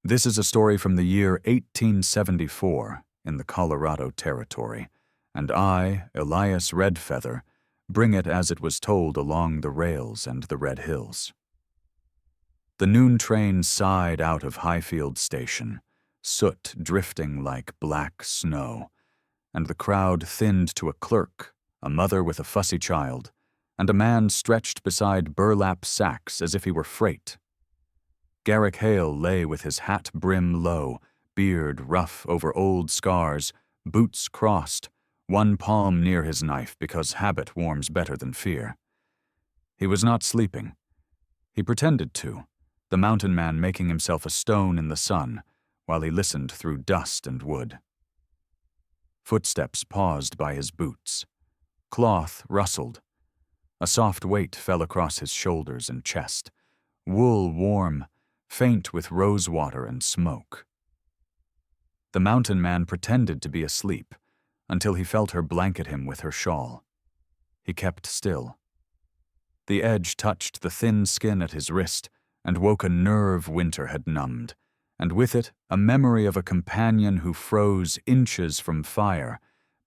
This is a story from the year 1874 in the Colorado Territory, and I, Elias Redfeather, bring it as it was told along the rails and the Red Hills. The noon train sighed out of Highfield Station, soot drifting like black snow, and the crowd thinned to a clerk, a mother with a fussy child, and a man stretched beside burlap sacks as if he were freight. Garrick Hale lay with his hat brim low, beard rough over old scars, boots crossed, one palm near his knife because habit warms better than fear. He was not sleeping. He pretended to, the mountain man making himself a stone in the sun while he listened through dust and wood. Footsteps paused by his boots. Cloth rustled. A soft weight fell across his shoulders and chest, wool warm, faint with rosewater and smoke. The mountain man pretended to be asleep until he felt her blanket him with her shawl. He kept still. The edge touched the thin skin at his wrist and woke a nerve winter had numbed, and with it a memory of a companion who froze inches from fire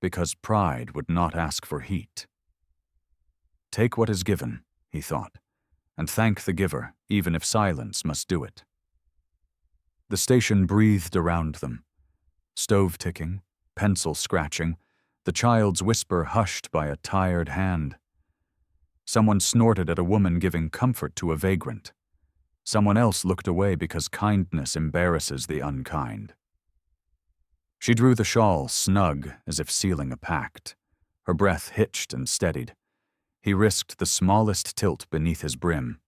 because pride would not ask for heat. Take what is given, he thought, and thank the giver, even if silence must do it. The station breathed around them. Stove ticking, pencil scratching, the child's whisper hushed by a tired hand. Someone snorted at a woman giving comfort to a vagrant. Someone else looked away because kindness embarrasses the unkind. She drew the shawl snug as if sealing a pact. Her breath hitched and steadied. He risked the smallest tilt beneath his brim.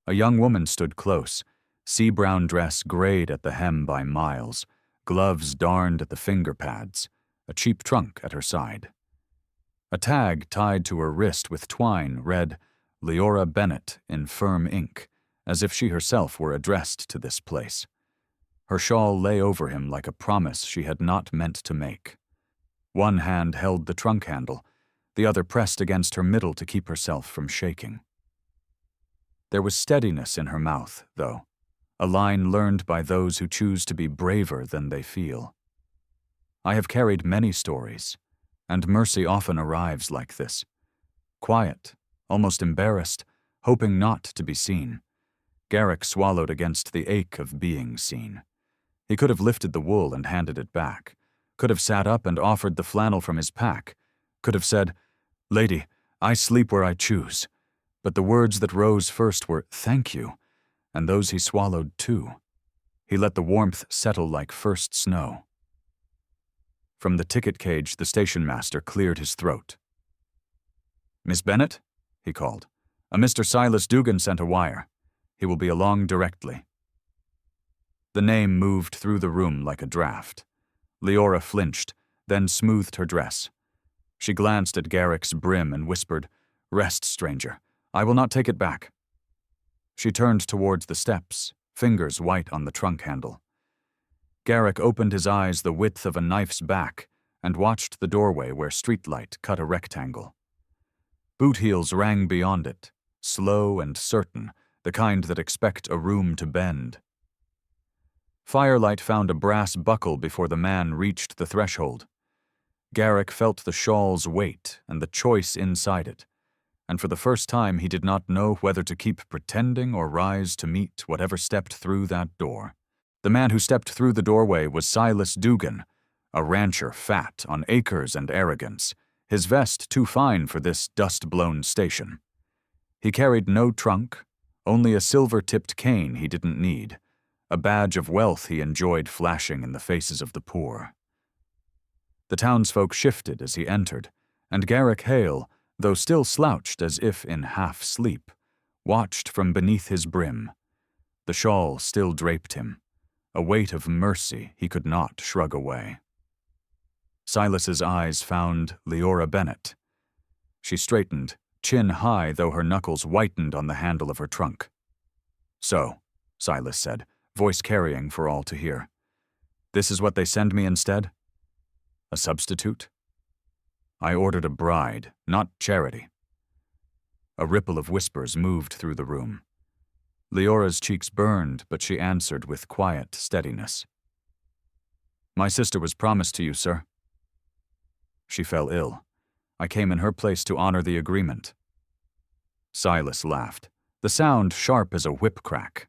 A young woman stood close, sea-brown dress grayed at the hem by miles, gloves darned at the finger pads, a cheap trunk at her side. A tag tied to her wrist with twine read, "Liora Bennett" in firm ink, as if she herself were addressed to this place. Her shawl lay over him like a promise she had not meant to make. One hand held the trunk handle, the other pressed against her middle to keep herself from shaking. There was steadiness in her mouth, though, a line learned by those who choose to be braver than they feel. I have carried many stories, and mercy often arrives like this. Quiet, almost embarrassed, hoping not to be seen. Garrick swallowed against the ache of being seen. He could have lifted the wool and handed it back, could have sat up and offered the flannel from his pack, could have said, "Lady, I sleep where I choose." But the words that rose first were, "Thank you," and those he swallowed too. He let the warmth settle like first snow. From the ticket cage, the station master cleared his throat. "Miss Bennett?" he called. "A Mr. Silas Dugan sent a wire. He will be along directly." The name moved through the room like a draft. Liora flinched, then smoothed her dress. She glanced at Garrick's brim and whispered, "Rest, stranger. I will not take it back." She turned towards the steps, fingers white on the trunk handle. Garrick opened his eyes the width of a knife's back and watched the doorway where streetlight cut a rectangle. Boot heels rang beyond it, slow and certain, the kind that expect a room to bend. Firelight found a brass buckle before the man reached the threshold. Garrick felt the shawl's weight and the choice inside it, and for the first time he did not know whether to keep pretending or rise to meet whatever stepped through that door. The man who stepped through the doorway was Silas Dugan, a rancher fat on acres and arrogance, his vest too fine for this dust-blown station. He carried no trunk, only a silver-tipped cane he didn't need, a badge of wealth he enjoyed flashing in the faces of the poor. The townsfolk shifted as he entered, and Garrick Hale, though still slouched as if in half-sleep, watched from beneath his brim. The shawl still draped him, a weight of mercy he could not shrug away. Silas's eyes found Liora Bennett. She straightened, chin high though her knuckles whitened on the handle of her trunk. "So," Silas said, voice carrying for all to hear, "this is what they send me instead? A substitute? I ordered a bride, not charity." A ripple of whispers moved through the room. Leora's cheeks burned, but she answered with quiet steadiness. My sister was promised to you, sir. She fell ill. I came in her place to honor the agreement. Silas laughed, the sound sharp as a whip crack.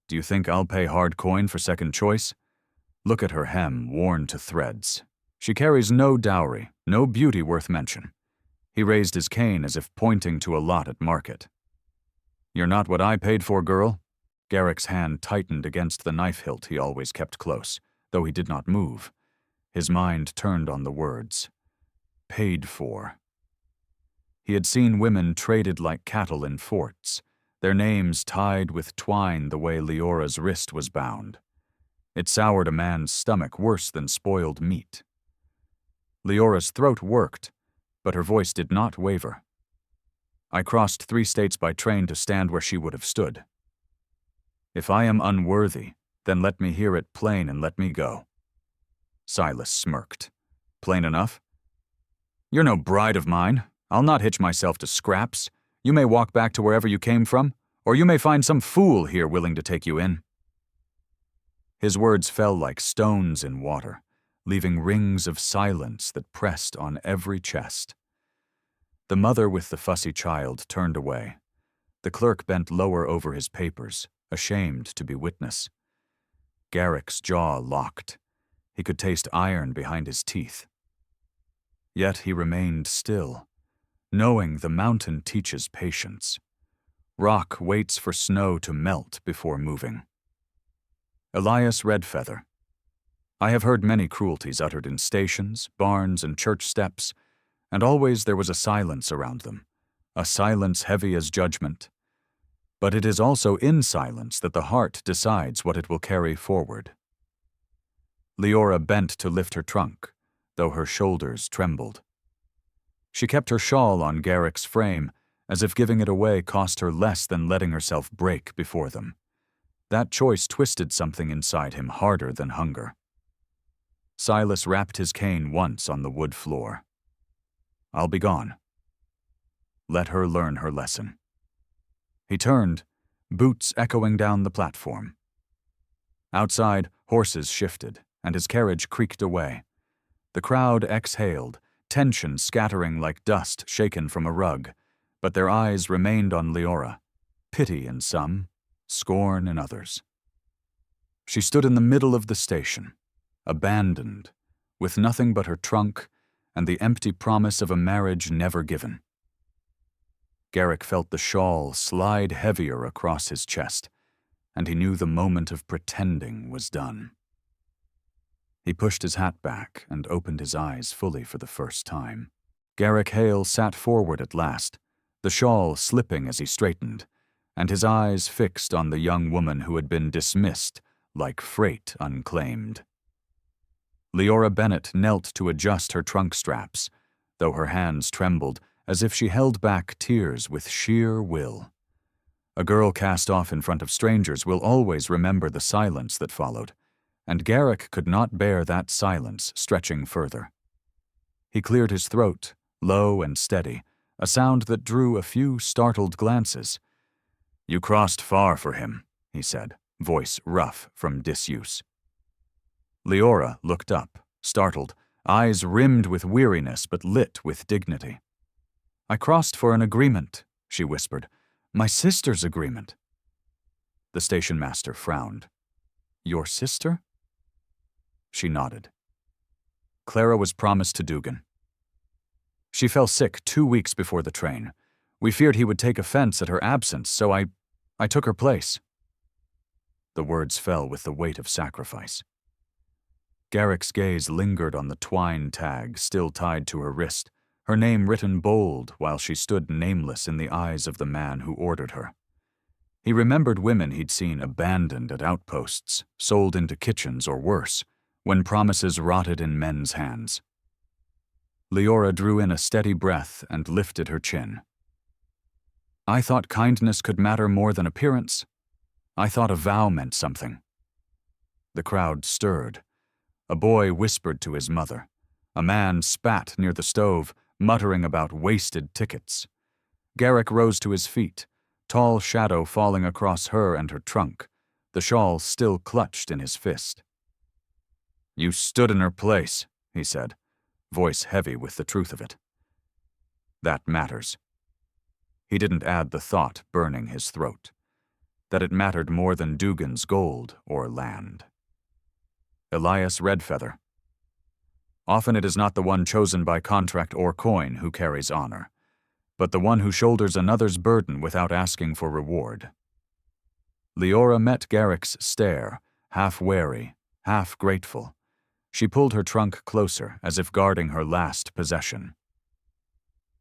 Do you think I'll pay hard coin for second choice? Look at her hem, worn to threads. She carries no dowry, no beauty worth mention. He raised his cane as if pointing to a lot at market. You're not what I paid for, girl. Garrick's hand tightened against the knife hilt he always kept close, though he did not move. His mind turned on the words. Paid for. He had seen women traded like cattle in forts, their names tied with twine the way Leora's wrist was bound. It soured a man's stomach worse than spoiled meat. Leora's throat worked, but her voice did not waver. I crossed 3 states by train to stand where she would have stood. If I am unworthy, then let me hear it plain and let me go. Silas smirked. Plain enough? You're no bride of mine. I'll not hitch myself to scraps. You may walk back to wherever you came from, or you may find some fool here willing to take you in. His words fell like stones in water, leaving rings of silence that pressed on every chest. The mother with the fussy child turned away. The clerk bent lower over his papers, ashamed to be witness. Garrick's jaw locked. He could taste iron behind his teeth. Yet he remained still, knowing the mountain teaches patience. Rock waits for snow to melt before moving. Elias Redfeather. I have heard many cruelties uttered in stations, barns, and church steps, and always there was a silence around them, a silence heavy as judgment. But it is also in silence that the heart decides what it will carry forward. Liora bent to lift her trunk, though her shoulders trembled. She kept her shawl on Garrick's frame, as if giving it away cost her less than letting herself break before them. That choice twisted something inside him harder than hunger. Silas rapped his cane once on the wood floor. I'll be gone. Let her learn her lesson. He turned, boots echoing down the platform. Outside, horses shifted, and his carriage creaked away. The crowd exhaled, tension scattering like dust shaken from a rug, but their eyes remained on Leora, pity in some, scorn in others. She stood in the middle of the station, abandoned, with nothing but her trunk and the empty promise of a marriage never given. Garrick felt the shawl slide heavier across his chest, and he knew the moment of pretending was done. He pushed his hat back and opened his eyes fully for the first time. Garrick Hale sat forward at last, the shawl slipping as he straightened, and his eyes fixed on the young woman who had been dismissed like freight unclaimed. Liora Bennett knelt to adjust her trunk straps, though her hands trembled as if she held back tears with sheer will. A girl cast off in front of strangers will always remember the silence that followed, and Garrick could not bear that silence stretching further. He cleared his throat, low and steady, a sound that drew a few startled glances. You crossed far for him, he said, voice rough from disuse. Leora looked up, startled, eyes rimmed with weariness but lit with dignity. I crossed for an agreement, she whispered. My sister's agreement. The station master frowned. Your sister? She nodded. Clara was promised to Dugan. She fell sick 2 weeks before the train. We feared he would take offense at her absence, so I took her place. The words fell with the weight of sacrifice. Garrick's gaze lingered on the twine tag still tied to her wrist, her name written bold while she stood nameless in the eyes of the man who ordered her. He remembered women he'd seen abandoned at outposts, sold into kitchens or worse, when promises rotted in men's hands. Leora drew in a steady breath and lifted her chin. I thought kindness could matter more than appearance. I thought a vow meant something. The crowd stirred. A boy whispered to his mother. A man spat near the stove, muttering about wasted tickets. Garrick rose to his feet, tall shadow falling across her and her trunk, the shawl still clutched in his fist. "You stood in her place," he said, voice heavy with the truth of it. "That matters." He didn't add the thought burning his throat, that it mattered more than Dugan's gold or land. Elias Redfeather. Often it is not the one chosen by contract or coin who carries honor, but the one who shoulders another's burden without asking for reward. Liora met Garrick's stare, half wary, half grateful. She pulled her trunk closer, as if guarding her last possession.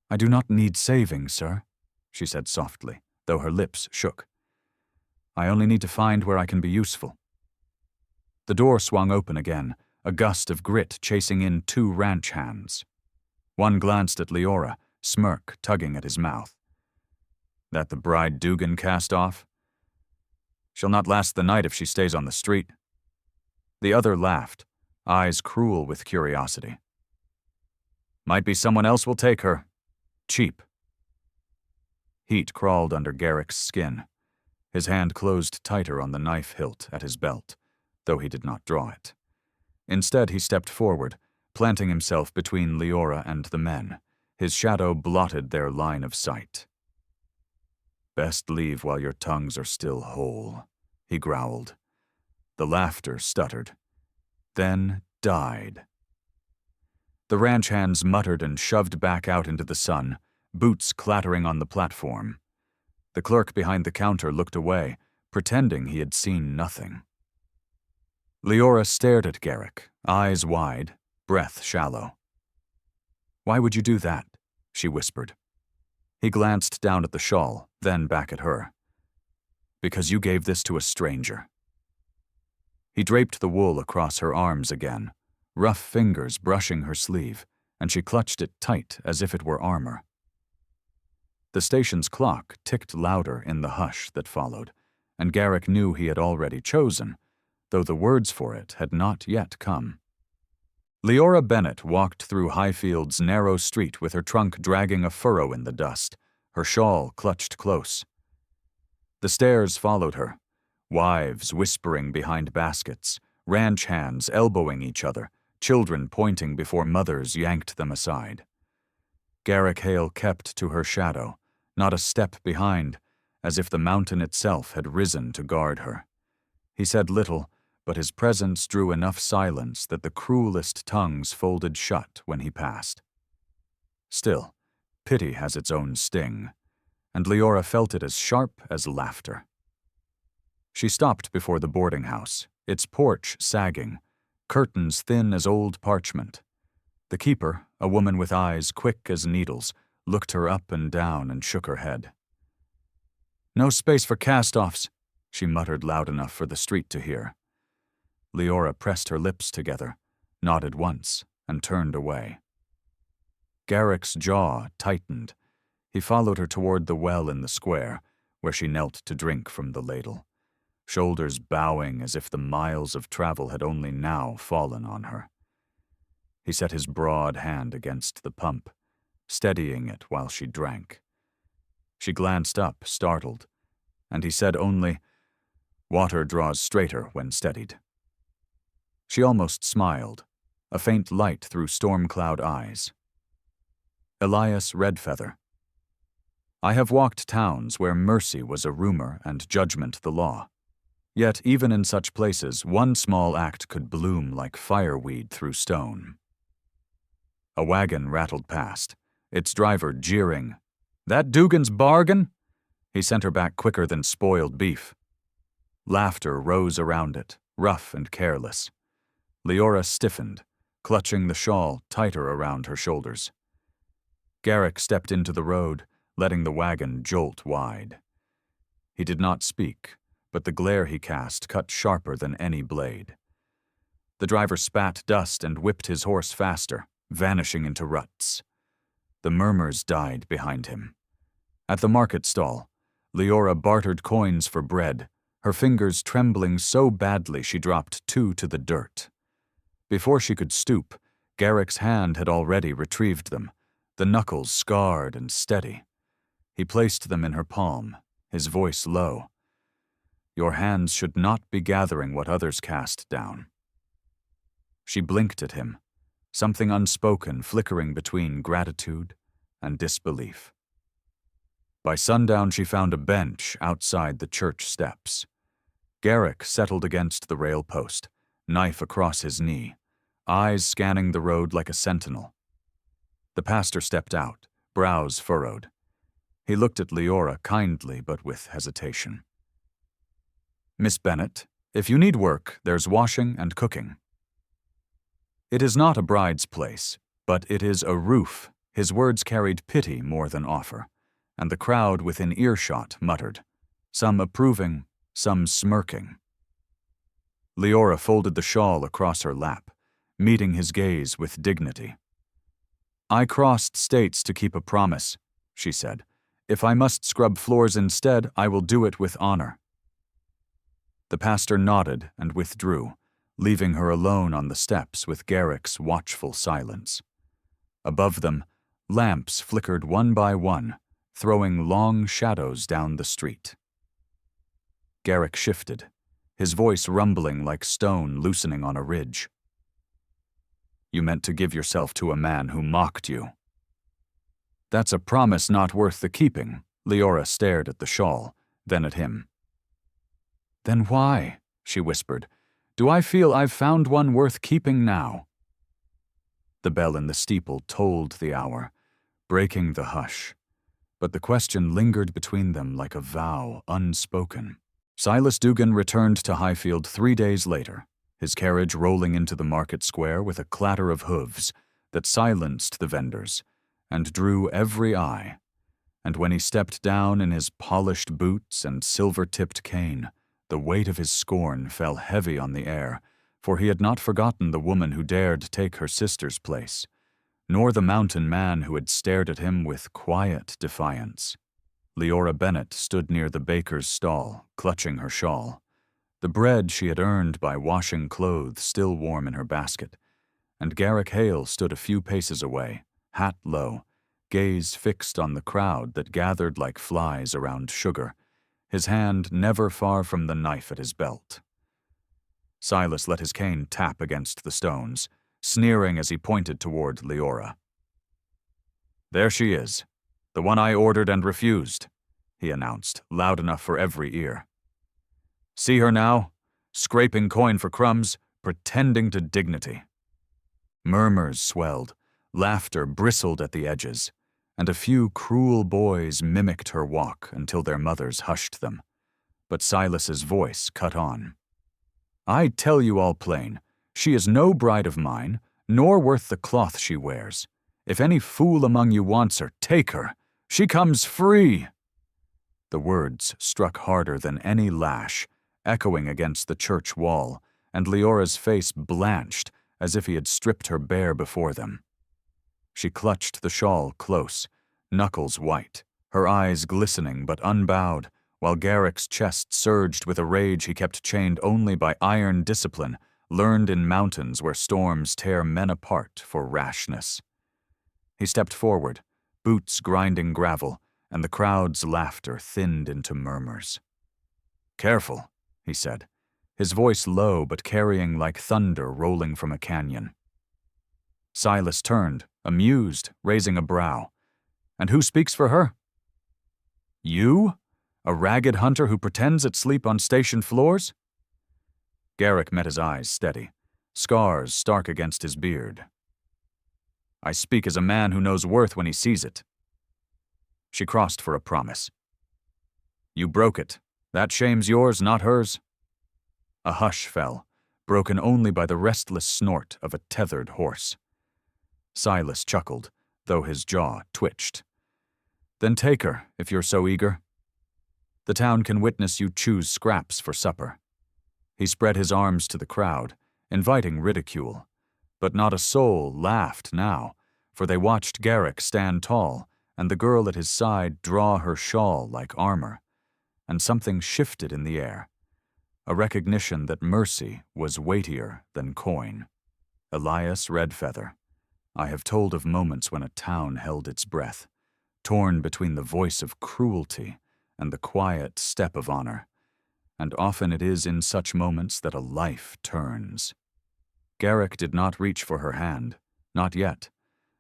"I do not need saving, sir," she said softly, though her lips shook. "I only need to find where I can be useful." The door swung open again, a gust of grit chasing in 2 ranch hands. One glanced at Liora, smirk tugging at his mouth. "That the bride Dugan cast off? She'll not last the night if she stays on the street." The other laughed, eyes cruel with curiosity. "Might be someone else will take her. Cheap." Heat crawled under Garrick's skin. His hand closed tighter on the knife hilt at his belt, though he did not draw it. Instead, he stepped forward, planting himself between Liora and the men. His shadow blotted their line of sight. "Best leave while your tongues are still whole," he growled. The laughter stuttered, then died. The ranch hands muttered and shoved back out into the sun, boots clattering on the platform. The clerk behind the counter looked away, pretending he had seen nothing. Liora stared at Garrick, eyes wide, breath shallow. "Why would you do that?" she whispered. He glanced down at the shawl, then back at her. "Because you gave this to a stranger." He draped the wool across her arms again, rough fingers brushing her sleeve, and she clutched it tight as if it were armor. The station's clock ticked louder in the hush that followed, and Garrick knew he had already chosen, though the words for it had not yet come. Liora Bennett walked through Highfield's narrow street with her trunk dragging a furrow in the dust, her shawl clutched close. The stairs followed her, wives whispering behind baskets, ranch hands elbowing each other, children pointing before mothers yanked them aside. Garrick Hale kept to her shadow, not a step behind, as if the mountain itself had risen to guard her. He said little, but his presence drew enough silence that the cruelest tongues folded shut when he passed. Still, pity has its own sting, and Liora felt it as sharp as laughter. She stopped before the boarding house, its porch sagging, curtains thin as old parchment. The keeper, a woman with eyes quick as needles, looked her up and down and shook her head. "No space for cast-offs," she muttered loud enough for the street to hear. Liora pressed her lips together, nodded once, and turned away. Garrick's jaw tightened. He followed her toward the well in the square, where she knelt to drink from the ladle, shoulders bowing as if the miles of travel had only now fallen on her. He set his broad hand against the pump, steadying it while she drank. She glanced up, startled, and he said only, "Water draws straighter when steadied." She almost smiled, a faint light through storm-cloud eyes. Elias Redfeather. I have walked towns where mercy was a rumor and judgment the law. Yet even in such places, one small act could bloom like fireweed through stone. A wagon rattled past, its driver jeering. "That Dugan's bargain?" He sent her back quicker than spoiled beef. Laughter rose around it, rough and careless. Liora stiffened, clutching the shawl tighter around her shoulders. Garrick stepped into the road, letting the wagon jolt wide. He did not speak, but the glare he cast cut sharper than any blade. The driver spat dust and whipped his horse faster, vanishing into ruts. The murmurs died behind him. At the market stall, Liora bartered coins for bread, her fingers trembling so badly she dropped 2 to the dirt. Before she could stoop, Garrick's hand had already retrieved them, the knuckles scarred and steady. He placed them in her palm, his voice low. Your hands should not be gathering what others cast down. She blinked at him, something unspoken flickering between gratitude and disbelief. By sundown, she found a bench outside the church steps. Garrick settled against the rail post, knife across his knee, eyes scanning the road like a sentinel. The pastor stepped out, brows furrowed. He looked at Liora kindly but with hesitation. "Miss Bennett, if you need work, there's washing and cooking." "It is not a bride's place, but it is a roof." His words carried pity more than offer, and the crowd within earshot muttered, some approving, some smirking. Liora folded the shawl across her lap, meeting his gaze with dignity. "I crossed states to keep a promise," she said. "If I must scrub floors instead, I will do it with honor." The pastor nodded and withdrew, leaving her alone on the steps with Garrick's watchful silence. Above them, lamps flickered one by one, throwing long shadows down the street. Garrick shifted, his voice rumbling like stone loosening on a ridge. "You meant to give yourself to a man who mocked you." "That's a promise not worth the keeping." Liora stared at the shawl, then at him. "Then why," she whispered, "do I feel I've found one worth keeping now?" The bell in the steeple tolled the hour, breaking the hush, but the question lingered between them like a vow unspoken. Silas Dugan returned to Highfield 3 days later, his carriage rolling into the market square with a clatter of hooves that silenced the vendors and drew every eye. And when he stepped down in his polished boots and silver-tipped cane, the weight of his scorn fell heavy on the air, for he had not forgotten the woman who dared take her sister's place, nor the mountain man who had stared at him with quiet defiance. Liora Bennett stood near the baker's stall, clutching her shawl, the bread she had earned by washing clothes still warm in her basket, and Garrick Hale stood a few paces away, hat low, gaze fixed on the crowd that gathered like flies around Sugar, his hand never far from the knife at his belt. Silas let his cane tap against the stones, sneering as he pointed toward Liora. "There she is, the one I ordered and refused," he announced, loud enough for every ear. "See her now, scraping coin for crumbs, pretending to dignity." Murmurs swelled, laughter bristled at the edges, and a few cruel boys mimicked her walk until their mothers hushed them. But Silas's voice cut on. "I tell you all plain, she is no bride of mine, nor worth the cloth she wears. If any fool among you wants her, take her. She comes free." The words struck harder than any lash, echoing against the church wall, and Leora's face blanched as if he had stripped her bare before them. She clutched the shawl close, knuckles white, her eyes glistening but unbowed, while Garrick's chest surged with a rage he kept chained only by iron discipline, learned in mountains where storms tear men apart for rashness. He stepped forward, boots grinding gravel, and the crowd's laughter thinned into murmurs. "Careful," he said, his voice low but carrying like thunder rolling from a canyon. Silas turned, amused, raising a brow. "And who speaks for her?" "You? A ragged hunter who pretends at sleep on station floors?" Garrick met his eyes steady, scars stark against his beard. "I speak as a man who knows worth when he sees it." She crossed for a promise. "You broke it. That shame's yours, not hers." A hush fell, broken only by the restless snort of a tethered horse. Silas chuckled, though his jaw twitched. "Then take her, if you're so eager. The town can witness you choose scraps for supper." He spread his arms to the crowd, inviting ridicule, but not a soul laughed now, for they watched Garrick stand tall and the girl at his side draw her shawl like armor, and something shifted in the air, a recognition that mercy was weightier than coin. Elias Redfeather, I have told of moments when a town held its breath, torn between the voice of cruelty and the quiet step of honor, and often it is in such moments that a life turns. Garrick did not reach for her hand, not yet,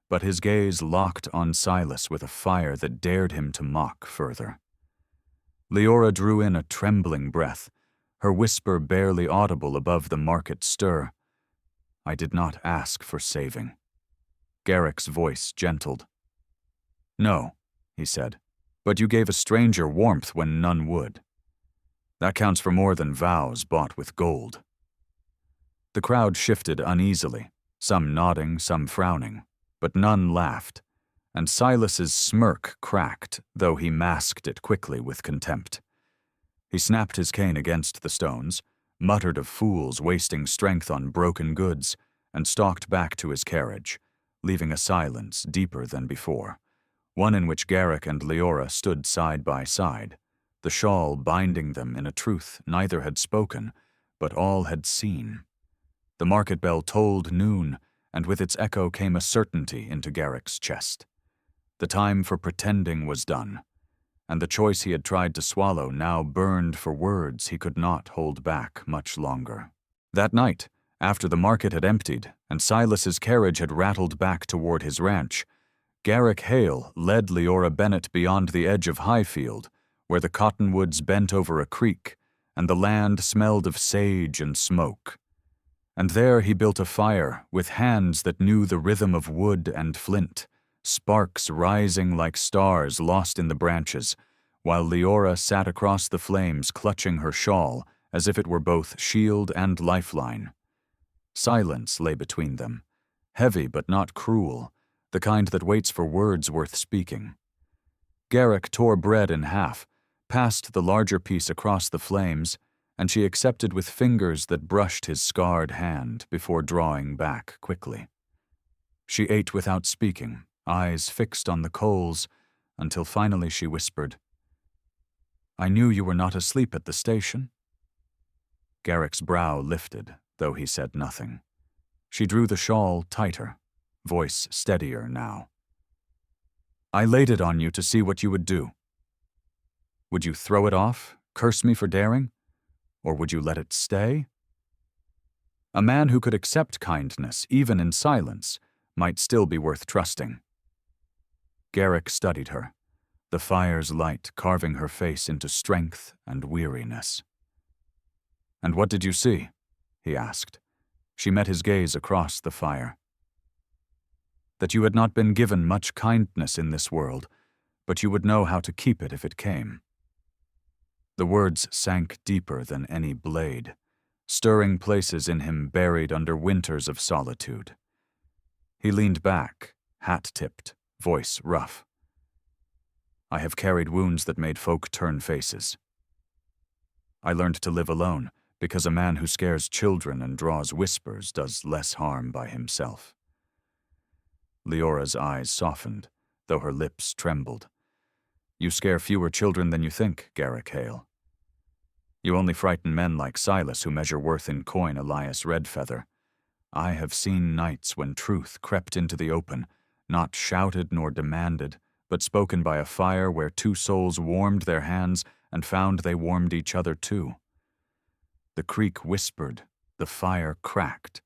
but his gaze locked on Silas with a fire that dared him to mock further. Liora drew in a trembling breath, her whisper barely audible above the market stir. "I did not ask for saving." Garrick's voice gentled. "No," he said, "but you gave a stranger warmth when none would. That counts for more than vows bought with gold." The crowd shifted uneasily, some nodding, some frowning, but none laughed, and Silas's smirk cracked, though he masked it quickly with contempt. He snapped his cane against the stones, muttered of fools wasting strength on broken goods, and stalked back to his carriage, leaving a silence deeper than before, one in which Garrick and Liora stood side by side, the shawl binding them in a truth neither had spoken, but all had seen. The market bell tolled noon, and with its echo came a certainty into Garrick's chest. The time for pretending was done, and the choice he had tried to swallow now burned for words he could not hold back much longer. That night, after the market had emptied and Silas's carriage had rattled back toward his ranch, Garrick Hale led Liora Bennett beyond the edge of Highfield, where the cottonwoods bent over a creek, and the land smelled of sage and smoke. And there he built a fire with hands that knew the rhythm of wood and flint, sparks rising like stars lost in the branches, while Liora sat across the flames clutching her shawl as if it were both shield and lifeline. Silence lay between them, heavy but not cruel, the kind that waits for words worth speaking. Garrick tore bread in half, passed the larger piece across the flames, and she accepted with fingers that brushed his scarred hand before drawing back quickly. She ate without speaking, eyes fixed on the coals, until finally she whispered, "I knew you were not asleep at the station." Garrick's brow lifted, though he said nothing. She drew the shawl tighter, voice steadier now. "I laid it on you to see what you would do. Would you throw it off, curse me for daring? Or would you let it stay?" A man who could accept kindness, even in silence, might still be worth trusting. Garrick studied her, the fire's light carving her face into strength and weariness. "And what did you see?" he asked. She met his gaze across the fire. "That you had not been given much kindness in this world, but you would know how to keep it if it came." The words sank deeper than any blade, stirring places in him buried under winters of solitude. He leaned back, hat-tipped, voice rough. "I have carried wounds that made folk turn faces. I learned to live alone, because a man who scares children and draws whispers does less harm by himself." Leora's eyes softened, though her lips trembled. "You scare fewer children than you think, Garrick Hale. You only frighten men like Silas who measure worth in coin, Elias Redfeather. I have seen nights when truth crept into the open, not shouted nor demanded, but spoken by a fire where two souls warmed their hands and found they warmed each other too. The creek whispered, the fire cracked,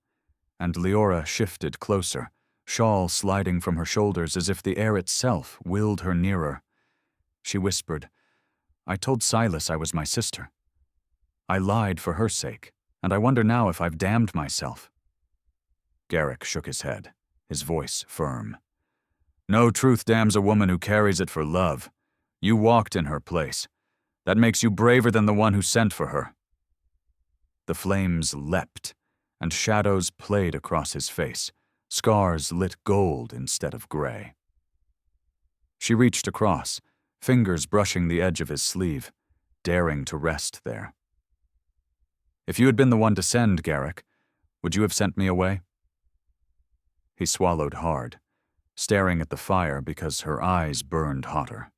and Liora shifted closer, shawl sliding from her shoulders as if the air itself willed her nearer. She whispered, "I told Silas I was my sister. I lied for her sake, and I wonder now if I've damned myself." Garrick shook his head, his voice firm. "No truth damns a woman who carries it for love. You walked in her place. That makes you braver than the one who sent for her." The flames leapt, and shadows played across his face, scars lit gold instead of gray. She reached across, fingers brushing the edge of his sleeve, daring to rest there. "If you had been the one to send, Garrick, would you have sent me away?" He swallowed hard, staring at the fire because her eyes burned hotter.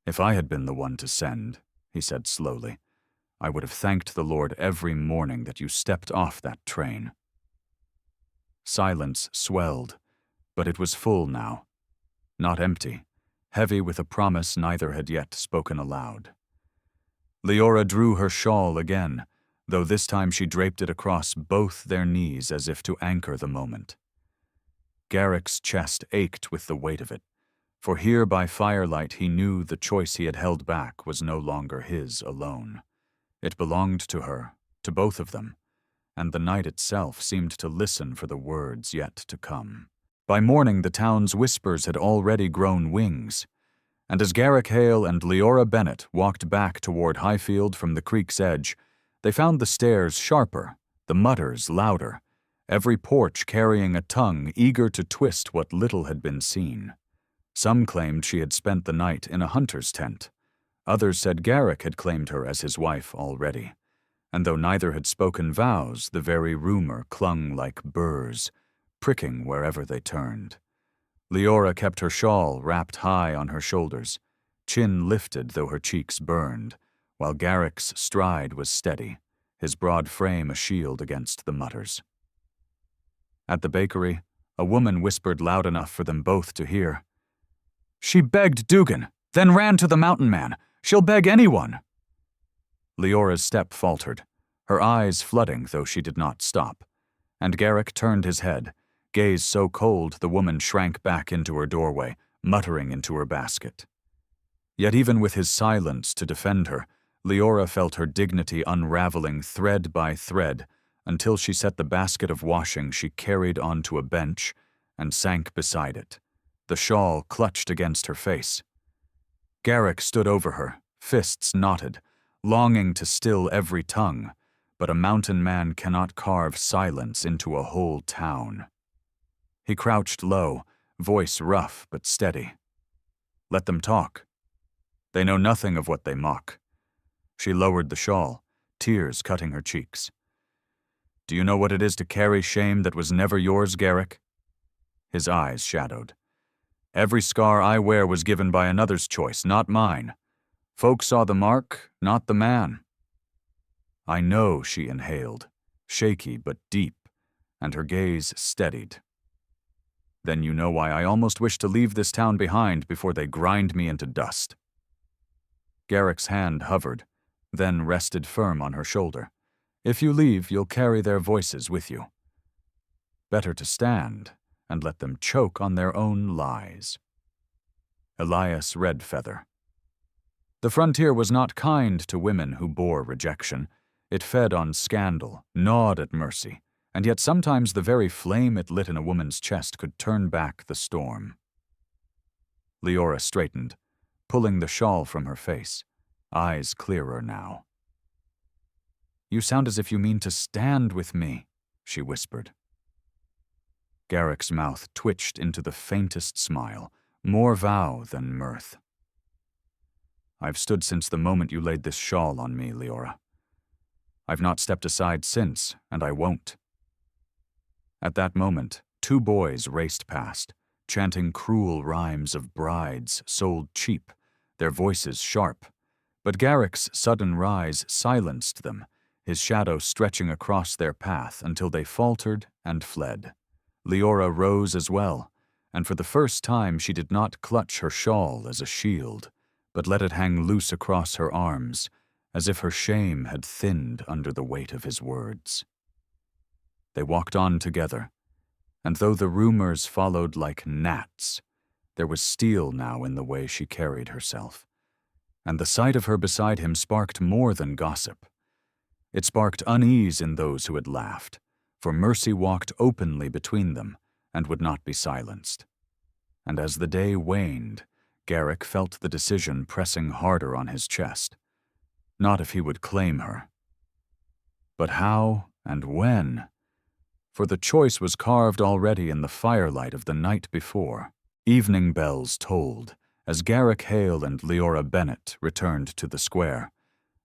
"If I had been the one to send," he said slowly, "I would have thanked the Lord every morning that you stepped off that train." Silence swelled, but it was full now. Not empty, heavy with a promise neither had yet spoken aloud. Liora drew her shawl again, though this time she draped it across both their knees as if to anchor the moment. Garrick's chest ached with the weight of it, for here by firelight he knew the choice he had held back was no longer his alone. It belonged to her, to both of them, and the night itself seemed to listen for the words yet to come. By morning the town's whispers had already grown wings, and as Garrick Hale and Liora Bennett walked back toward Highfield from the creek's edge, they found the stares sharper, the mutters louder, every porch carrying a tongue eager to twist what little had been seen. Some claimed she had spent the night in a hunter's tent. Others said Garrick had claimed her as his wife already. And though neither had spoken vows, the very rumor clung like burrs, pricking wherever they turned. Liora kept her shawl wrapped high on her shoulders, chin lifted though her cheeks burned, while Garrick's stride was steady, his broad frame a shield against the mutters. At the bakery, a woman whispered loud enough for them both to hear. "She begged Dugan, then ran to the mountain man. She'll beg anyone." Leora's step faltered, her eyes flooding though she did not stop, and Garrick turned his head, gaze so cold the woman shrank back into her doorway, muttering into her basket. Yet even with his silence to defend her, Liora felt her dignity unraveling thread by thread until she set the basket of washing she carried onto a bench and sank beside it, the shawl clutched against her face. Garrick stood over her, fists knotted, longing to still every tongue, but a mountain man cannot carve silence into a whole town. He crouched low, voice rough but steady. "Let them talk. They know nothing of what they mock." She lowered the shawl, tears cutting her cheeks. "Do you know what it is to carry shame that was never yours, Garrick?" His eyes shadowed. "Every scar I wear was given by another's choice, not mine. Folk saw the mark, not the man." "I know," she inhaled, shaky but deep, and her gaze steadied. "Then you know why I almost wish to leave this town behind before they grind me into dust." Garrick's hand hovered, then rested firm on her shoulder. "If you leave, you'll carry their voices with you. Better to stand and let them choke on their own lies." Elias Redfeather. The frontier was not kind to women who bore rejection. It fed on scandal, gnawed at mercy, and yet sometimes the very flame it lit in a woman's chest could turn back the storm. Liora straightened, pulling the shawl from her face, eyes clearer now. "You sound as if you mean to stand with me," she whispered. Garrick's mouth twitched into the faintest smile, more vow than mirth. "I've stood since the moment you laid this shawl on me, Liora. I've not stepped aside since, and I won't." At that moment, two boys raced past, chanting cruel rhymes of brides sold cheap, their voices sharp. But Garrick's sudden rise silenced them, his shadow stretching across their path until they faltered and fled. Liora rose as well, and for the first time she did not clutch her shawl as a shield, but let it hang loose across her arms, as if her shame had thinned under the weight of his words. They walked on together, and though the rumors followed like gnats, there was steel now in the way she carried herself, and the sight of her beside him sparked more than gossip. It sparked unease in those who had laughed, for mercy walked openly between them and would not be silenced. And as the day waned, Garrick felt the decision pressing harder on his chest. Not if he would claim her. But how and when? For the choice was carved already in the firelight of the night before. Evening bells tolled as Garrick Hale and Liora Bennett returned to the square,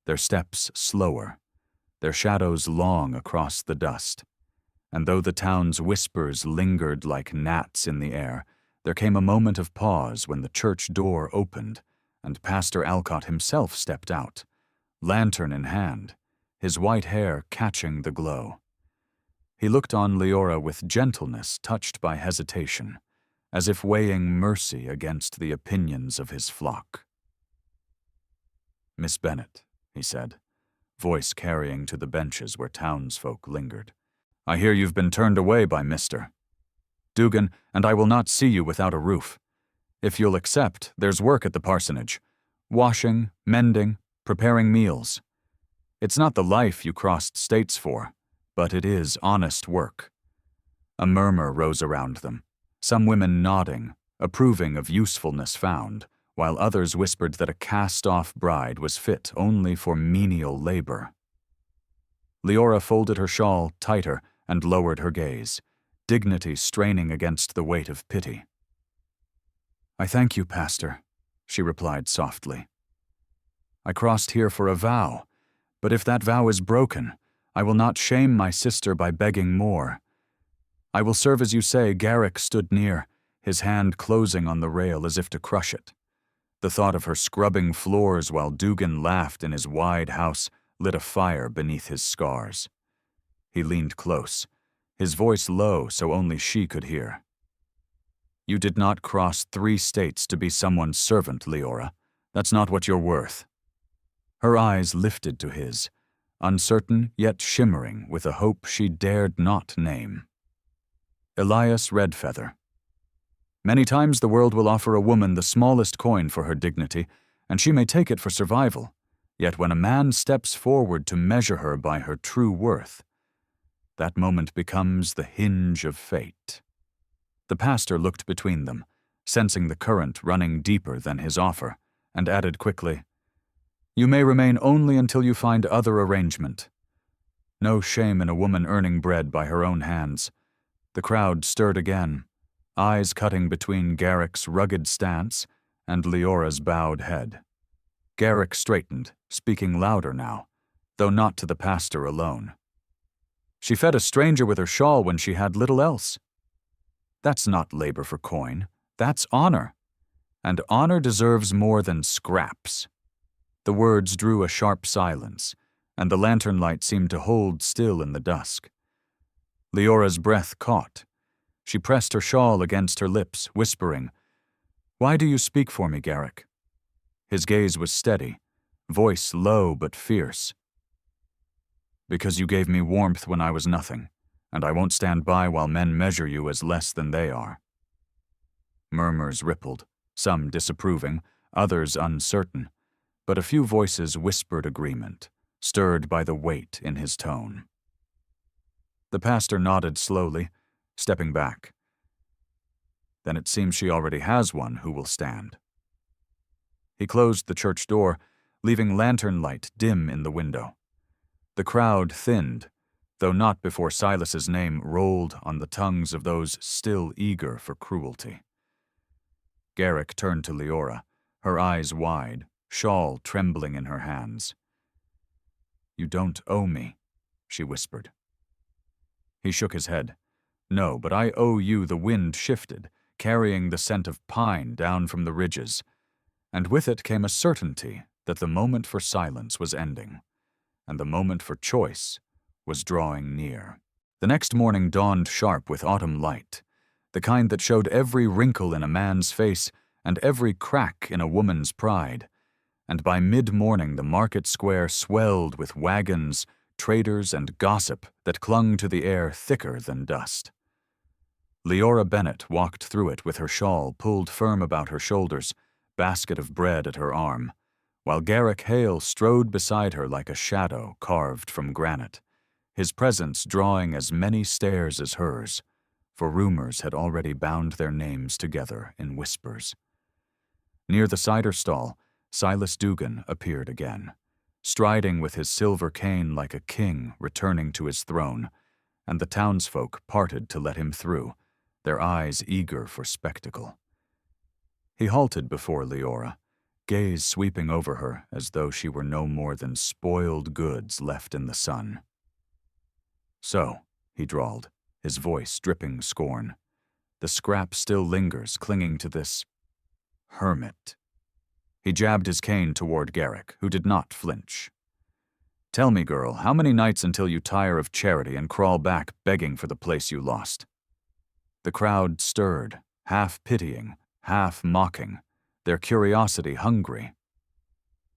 their steps slower, their shadows long across the dust. And though the town's whispers lingered like gnats in the air, there came a moment of pause when the church door opened and Pastor Alcott himself stepped out, lantern in hand, his white hair catching the glow. He looked on Liora with gentleness touched by hesitation, as if weighing mercy against the opinions of his flock. "Miss Bennett," he said, voice carrying to the benches where townsfolk lingered. "I hear you've been turned away by Mr. Dugan, and I will not see you without a roof. If you'll accept, there's work at the parsonage. Washing, mending, preparing meals. It's not the life you crossed states for, but it is honest work." A murmur rose around them, some women nodding, approving of usefulness found, while others whispered that a cast-off bride was fit only for menial labor. Liora folded her shawl tighter and lowered her gaze, dignity straining against the weight of pity. "I thank you, Pastor," she replied softly. "I crossed here for a vow, but if that vow is broken, I will not shame my sister by begging more. I will serve as you say." Garrick stood near, his hand closing on the rail as if to crush it. The thought of her scrubbing floors while Dugan laughed in his wide house lit a fire beneath his scars. He leaned close, his voice low so only she could hear. "You did not cross 3 states to be someone's servant, Liora. That's not what you're worth." Her eyes lifted to his, uncertain yet shimmering with a hope she dared not name. Elias Redfeather. "Many times the world will offer a woman the smallest coin for her dignity, and she may take it for survival. Yet when a man steps forward to measure her by her true worth, that moment becomes the hinge of fate." The pastor looked between them, sensing the current running deeper than his offer, and added quickly, "You may remain only until you find other arrangement. No shame in a woman earning bread by her own hands." The crowd stirred again, eyes cutting between Garrick's rugged stance and Leora's bowed head. Garrick straightened, speaking louder now, though not to the pastor alone. "She fed a stranger with her shawl when she had little else. That's not labor for coin, that's honor. And honor deserves more than scraps." The words drew a sharp silence, and the lantern light seemed to hold still in the dusk. Leora's breath caught. She pressed her shawl against her lips, whispering, "Why do you speak for me, Garrick?" His gaze was steady, voice low but fierce. "Because you gave me warmth when I was nothing, and I won't stand by while men measure you as less than they are." Murmurs rippled, some disapproving, others uncertain, but a few voices whispered agreement, stirred by the weight in his tone. The pastor nodded slowly, stepping back. "Then it seems she already has one who will stand." He closed the church door, leaving lantern light dim in the window. The crowd thinned, though not before Silas's name rolled on the tongues of those still eager for cruelty. Garrick turned to Liora, her eyes wide, shawl trembling in her hands. "You don't owe me," she whispered. He shook his head. "No, but I owe you." The wind shifted, carrying the scent of pine down from the ridges, and with it came a certainty that the moment for silence was ending, and the moment for choice was drawing near. The next morning dawned sharp with autumn light, the kind that showed every wrinkle in a man's face and every crack in a woman's pride, and by mid-morning the market square swelled with wagons, traders, and gossip that clung to the air thicker than dust. Liora Bennett walked through it with her shawl pulled firm about her shoulders, basket of bread at her arm, while Garrick Hale strode beside her like a shadow carved from granite, his presence drawing as many stares as hers, for rumors had already bound their names together in whispers. Near the cider stall, Silas Dugan appeared again, striding with his silver cane like a king returning to his throne, and the townsfolk parted to let him through, their eyes eager for spectacle. He halted before Liora, gaze sweeping over her as though she were no more than spoiled goods left in the sun. "So," he drawled, his voice dripping scorn, "the scrap still lingers, clinging to this hermit." He jabbed his cane toward Garrick, who did not flinch. "Tell me, girl, how many nights until you tire of charity and crawl back begging for the place you lost?" The crowd stirred, half pitying, half mocking, their curiosity hungry.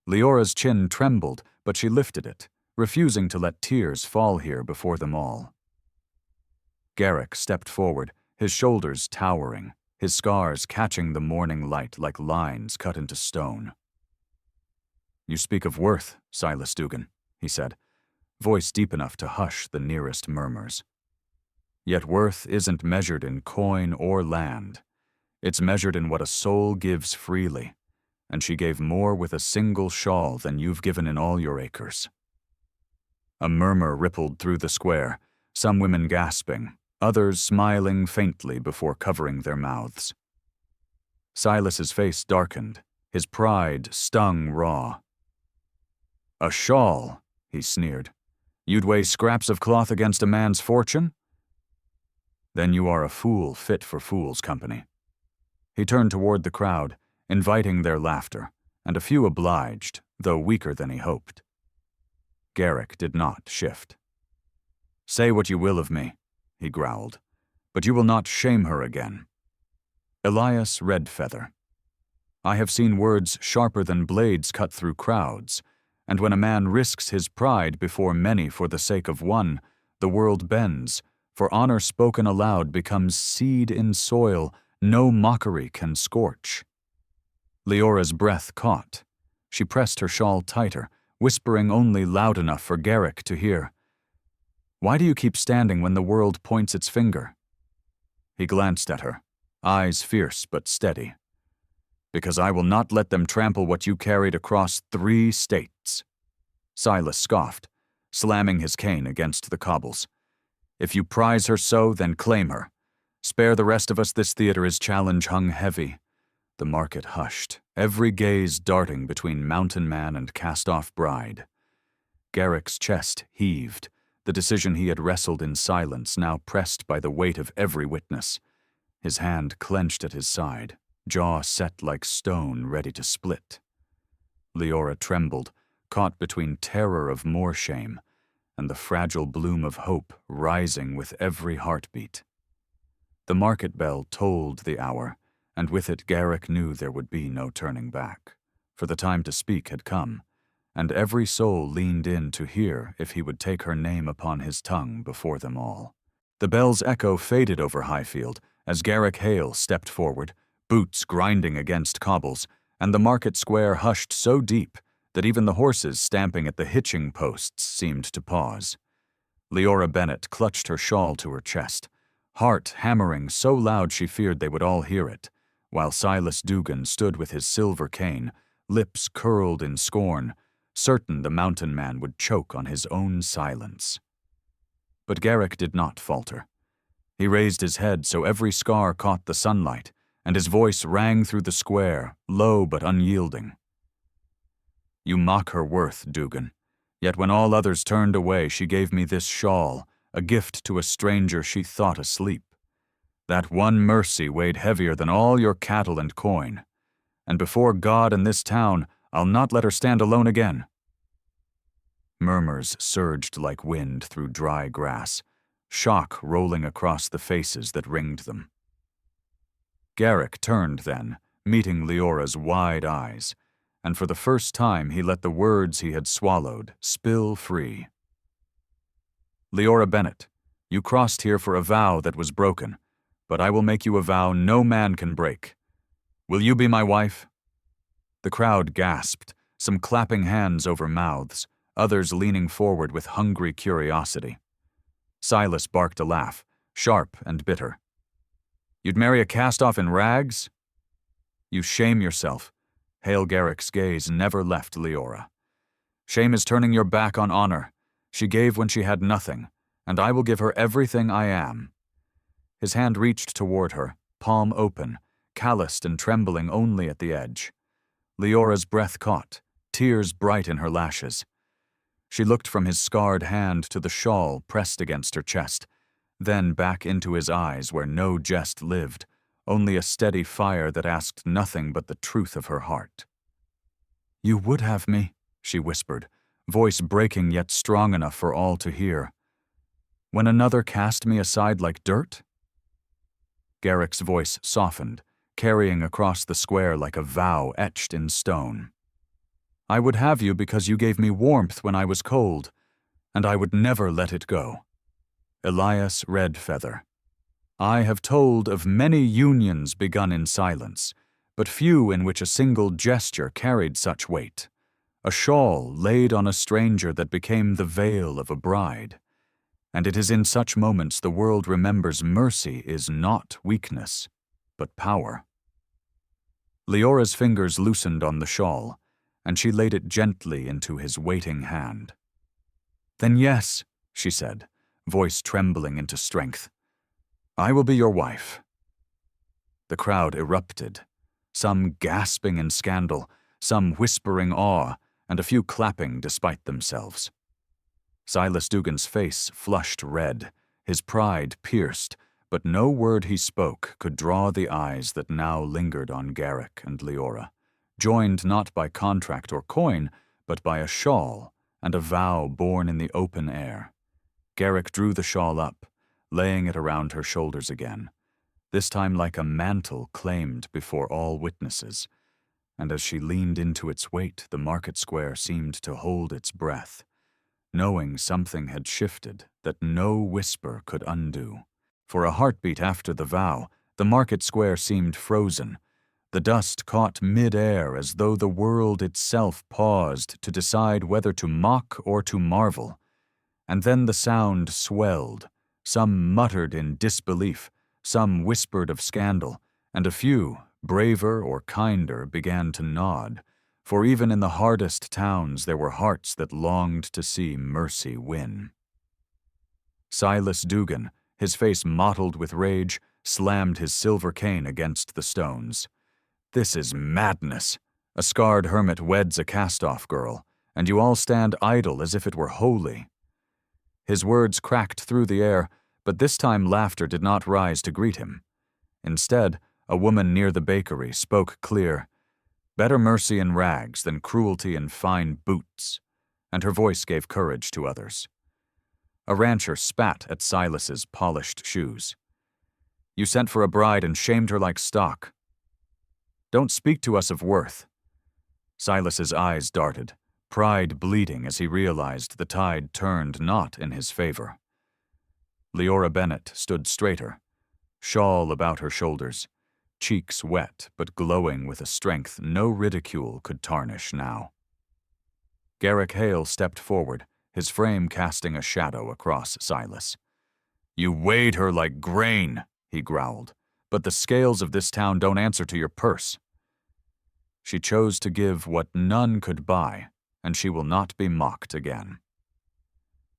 Leora's chin trembled, but she lifted it, refusing to let tears fall here before them all. Garrick stepped forward, his shoulders towering, his scars catching the morning light like lines cut into stone. "You speak of worth, Silas Dugan," he said, voice deep enough to hush the nearest murmurs. "Yet worth isn't measured in coin or land. It's measured in what a soul gives freely, and she gave more with a single shawl than you've given in all your acres." A murmur rippled through the square, some women gasping, others smiling faintly before covering their mouths. Silas's face darkened, his pride stung raw. "A shawl," he sneered. "You'd weigh scraps of cloth against a man's fortune? Then you are a fool fit for fool's company." He turned toward the crowd, inviting their laughter, and a few obliged, though weaker than he hoped. Garrick did not shift. "Say what you will of me," he growled, "but you will not shame her again." Elias Redfeather. I have seen words sharper than blades cut through crowds, and when a man risks his pride before many for the sake of one, the world bends, for honor spoken aloud becomes seed in soil no mockery can scorch. Leora's breath caught. She pressed her shawl tighter, whispering only loud enough for Garrick to hear. "Why do you keep standing when the world points its finger?" He glanced at her, eyes fierce but steady. "Because I will not let them trample what you carried across 3 states." Silas scoffed, slamming his cane against the cobbles. "If you prize her so, then claim her. Spare the rest of us, this theater is challenge hung heavy." The market hushed, every gaze darting between mountain man and cast-off bride. Garrick's chest heaved, the decision he had wrestled in silence now pressed by the weight of every witness. His hand clenched at his side, jaw set like stone ready to split. Leora trembled, caught between terror of more shame and the fragile bloom of hope rising with every heartbeat. The market bell tolled the hour, and with it Garrick knew there would be no turning back, for the time to speak had come, and every soul leaned in to hear if he would take her name upon his tongue before them all. The bell's echo faded over Highfield as Garrick Hale stepped forward, boots grinding against cobbles, and the market square hushed so deep that even the horses stamping at the hitching posts seemed to pause. Liora Bennett clutched her shawl to her chest, heart hammering so loud she feared they would all hear it, while Silas Dugan stood with his silver cane, lips curled in scorn, certain the mountain man would choke on his own silence. But Garrick did not falter. He raised his head so every scar caught the sunlight, and his voice rang through the square, low but unyielding. "You mock her worth, Dugan. Yet when all others turned away, she gave me this shawl, a gift to a stranger she thought asleep. That one mercy weighed heavier than all your cattle and coin. And before God and this town, I'll not let her stand alone again." Murmurs surged like wind through dry grass, shock rolling across the faces that ringed them. Garrick turned then, meeting Leora's wide eyes, and for the first time he let the words he had swallowed spill free. "Liora Bennett, you crossed here for a vow that was broken, but I will make you a vow no man can break. Will you be my wife?" The crowd gasped, some clapping hands over mouths, others leaning forward with hungry curiosity. Silas barked a laugh, sharp and bitter. "You'd marry a cast-off in rags? You shame yourself." Hale Garrick's gaze never left Leora. "Shame is turning your back on honor. She gave when she had nothing, and I will give her everything I am." His hand reached toward her, palm open, calloused and trembling only at the edge. Leora's breath caught, tears bright in her lashes. She looked from his scarred hand to the shawl pressed against her chest, then back into his eyes where no jest lived, only a steady fire that asked nothing but the truth of her heart. "You would have me," she whispered, voice breaking yet strong enough for all to hear. "When another cast me aside like dirt?" Garrick's voice softened, carrying across the square like a vow etched in stone. "I would have you because you gave me warmth when I was cold, and I would never let it go." Elias Redfeather. I have told of many unions begun in silence, but few in which a single gesture carried such weight. A shawl laid on a stranger that became the veil of a bride. And it is in such moments the world remembers mercy is not weakness, but power. Leora's fingers loosened on the shawl, and she laid it gently into his waiting hand. "Then yes," she said, voice trembling into strength. "I will be your wife." The crowd erupted, some gasping in scandal, some whispering awe, and a few clapping despite themselves. Silas Dugan's face flushed red, his pride pierced, but no word he spoke could draw the eyes that now lingered on Garrick and Liora, joined not by contract or coin, but by a shawl and a vow born in the open air. Garrick drew the shawl up, laying it around her shoulders again, this time like a mantle claimed before all witnesses, and as she leaned into its weight, the market square seemed to hold its breath, knowing something had shifted that no whisper could undo. For a heartbeat after the vow, the market square seemed frozen. The dust caught mid-air as though the world itself paused to decide whether to mock or to marvel. And then the sound swelled. Some muttered in disbelief, some whispered of scandal, and a few, braver or kinder, began to nod. For even in the hardest towns there were hearts that longed to see mercy win. Silas Dugan, his face mottled with rage, slammed his silver cane against the stones. "This is madness. A scarred hermit weds a cast-off girl, and you all stand idle as if it were holy." His words cracked through the air, but this time laughter did not rise to greet him. Instead, a woman near the bakery spoke clear, "Better mercy in rags than cruelty in fine boots," and her voice gave courage to others. A rancher spat at Silas's polished shoes. "You sent for a bride and shamed her like stock. Don't speak to us of worth." Silas's eyes darted, pride bleeding as he realized the tide turned not in his favor. Liora Bennett stood straighter, shawl about her shoulders, cheeks wet but glowing with a strength no ridicule could tarnish now. Garrick Hale stepped forward, his frame casting a shadow across Silas. "You weighed her like grain," he growled, "but the scales of this town don't answer to your purse." She chose to give what none could buy, and she will not be mocked again.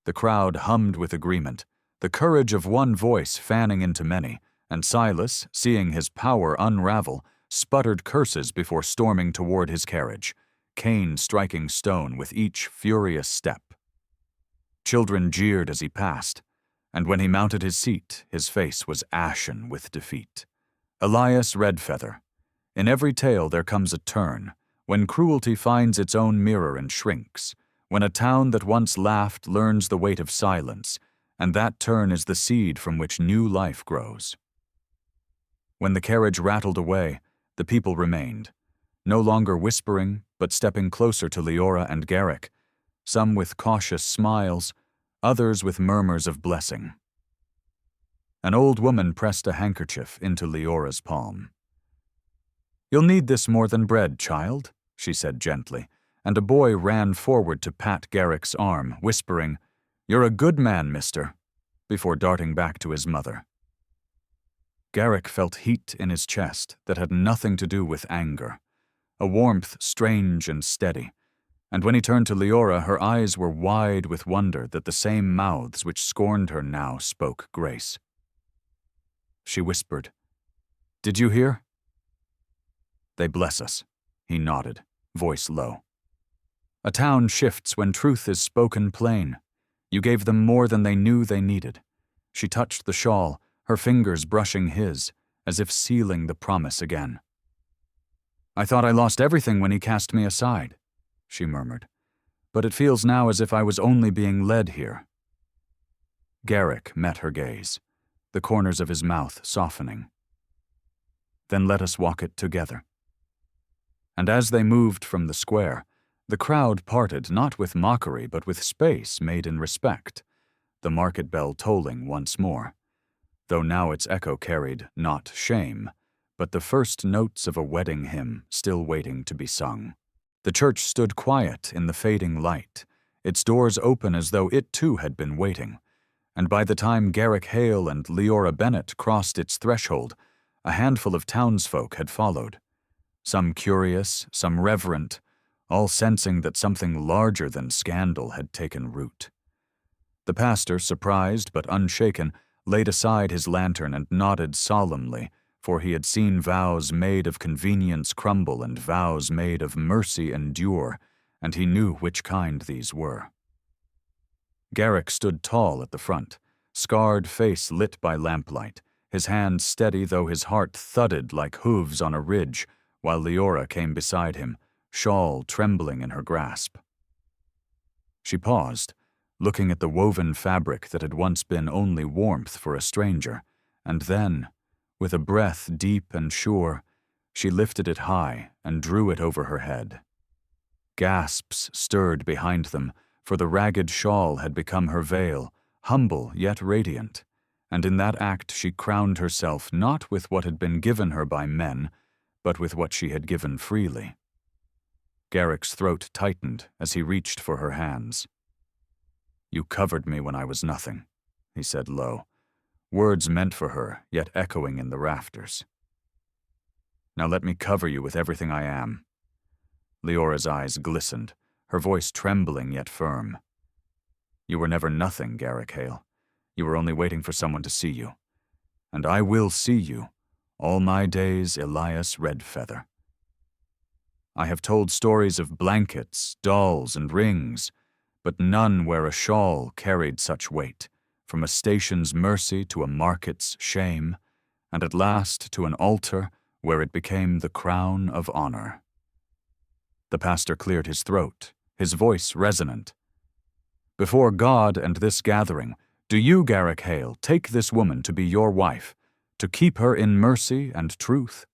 The crowd hummed with agreement, the courage of one voice fanning into many, and Silas, seeing his power unravel, sputtered curses before storming toward his carriage, cane striking stone with each furious step. Children jeered as he passed, and when he mounted his seat, his face was ashen with defeat. Elias Redfeather. In every tale there comes a turn, when cruelty finds its own mirror and shrinks, when a town that once laughed learns the weight of silence, and that turn is the seed from which new life grows. When the carriage rattled away, the people remained, no longer whispering, but stepping closer to Liora and Garrick, some with cautious smiles, others with murmurs of blessing. An old woman pressed a handkerchief into Leora's palm. "You'll need this more than bread, child," she said gently, and a boy ran forward to pat Garrick's arm, whispering, "You're a good man, mister," before darting back to his mother. Garrick felt heat in his chest that had nothing to do with anger, a warmth strange and steady, and when he turned to Liora, her eyes were wide with wonder that the same mouths which scorned her now spoke grace. She whispered, "Did you hear?" "They bless us," he nodded, voice low. "A town shifts when truth is spoken plain. You gave them more than they knew they needed." She touched the shawl, her fingers brushing his, as if sealing the promise again. "I thought I lost everything when he cast me aside," she murmured, "but it feels now as if I was only being led here." Garrick met her gaze, the corners of his mouth softening. then let us walk it together." And as they moved from the square, the crowd parted not with mockery but with space made in respect, the market bell tolling once more, though now its echo carried not shame, but the first notes of a wedding hymn still waiting to be sung. The church stood quiet in the fading light, its doors open as though it too had been waiting, and by the time Garrick Hale and Liora Bennett crossed its threshold, a handful of townsfolk had followed, some curious, some reverent, all sensing that something larger than scandal had taken root. The pastor, surprised but unshaken, laid aside his lantern and nodded solemnly, for he had seen vows made of convenience crumble and vows made of mercy endure, and he knew which kind these were. Garrick stood tall at the front, scarred face lit by lamplight, his hand steady though his heart thudded like hooves on a ridge, while Liora came beside him, shawl trembling in her grasp. She paused, looking at the woven fabric that had once been only warmth for a stranger, and then, with a breath deep and sure, she lifted it high and drew it over her head. Gasps stirred behind them, for the ragged shawl had become her veil, humble yet radiant, and in that act she crowned herself not with what had been given her by men, but with what she had given freely. Garrick's throat tightened as he reached for her hands. "You covered me when I was nothing," he said low, words meant for her, yet echoing in the rafters. "Now let me cover you with everything I am." Leora's eyes glistened, her voice trembling yet firm. "You were never nothing, Garrick Hale. You were only waiting for someone to see you. And I will see you, all my days, Elias Redfeather. I have told stories of blankets, dolls, and rings, but none where a shawl carried such weight, from a station's mercy to a market's shame, and at last to an altar where it became the crown of honor." The pastor cleared his throat, his voice resonant. "Before God and this gathering, do you, Garrick Hale, take this woman to be your wife, to keep her in mercy and truth?"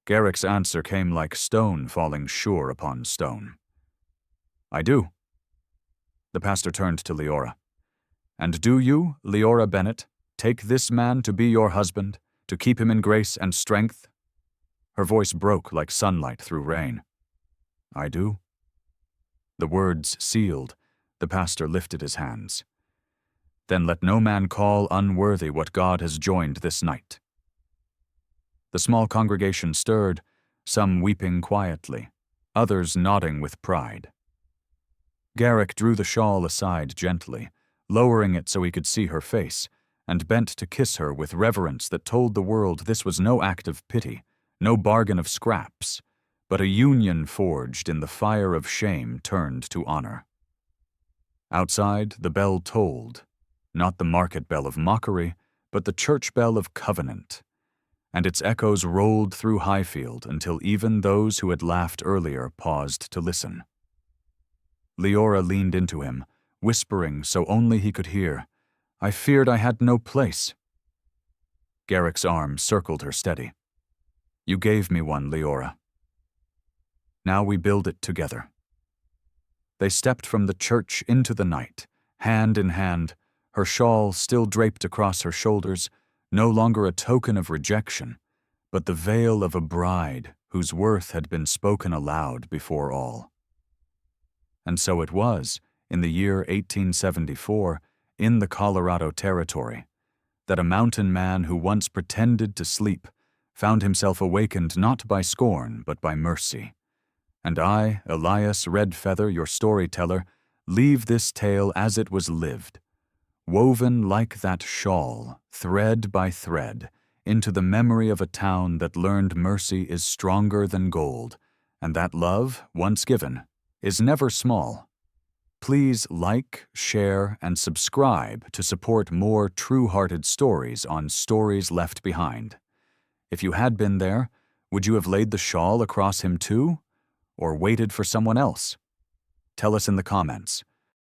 Garrick's answer came like stone falling sure upon stone. "I do." The pastor turned to Liora. "And do you, Liora Bennett, take this man to be your husband, to keep him in grace and strength?" Her voice broke like sunlight through rain. "I do." The words sealed, the pastor lifted his hands. "Then let no man call unworthy what God has joined this night." The small congregation stirred, some weeping quietly, others nodding with pride. Garrick drew the shawl aside gently, lowering it so he could see her face, and bent to kiss her with reverence that told the world this was no act of pity, no bargain of scraps, but a union forged in the fire of shame turned to honor. Outside, the bell tolled, not the market bell of mockery, but the church bell of covenant, and its echoes rolled through Highfield until even those who had laughed earlier paused to listen. Liora leaned into him, whispering so only he could hear, "I feared I had no place." Garrick's arm circled her steady. "You gave me one, Liora. Now we build it together." They stepped from the church into the night, hand in hand, her shawl still draped across her shoulders, no longer a token of rejection, but the veil of a bride whose worth had been spoken aloud before all. And so it was, in the year 1874, in the Colorado Territory, that a mountain man who once pretended to sleep found himself awakened not by scorn but by mercy. And I, Elias Redfeather, your storyteller, leave this tale as it was lived, woven like that shawl, thread by thread, into the memory of a town that learned mercy is stronger than gold, and that love, once given, is never small. Please like, share, and subscribe to support more true-hearted stories on Stories Left Behind. If you had been there, would you have laid the shawl across him too? Or waited for someone else? Tell us in the comments.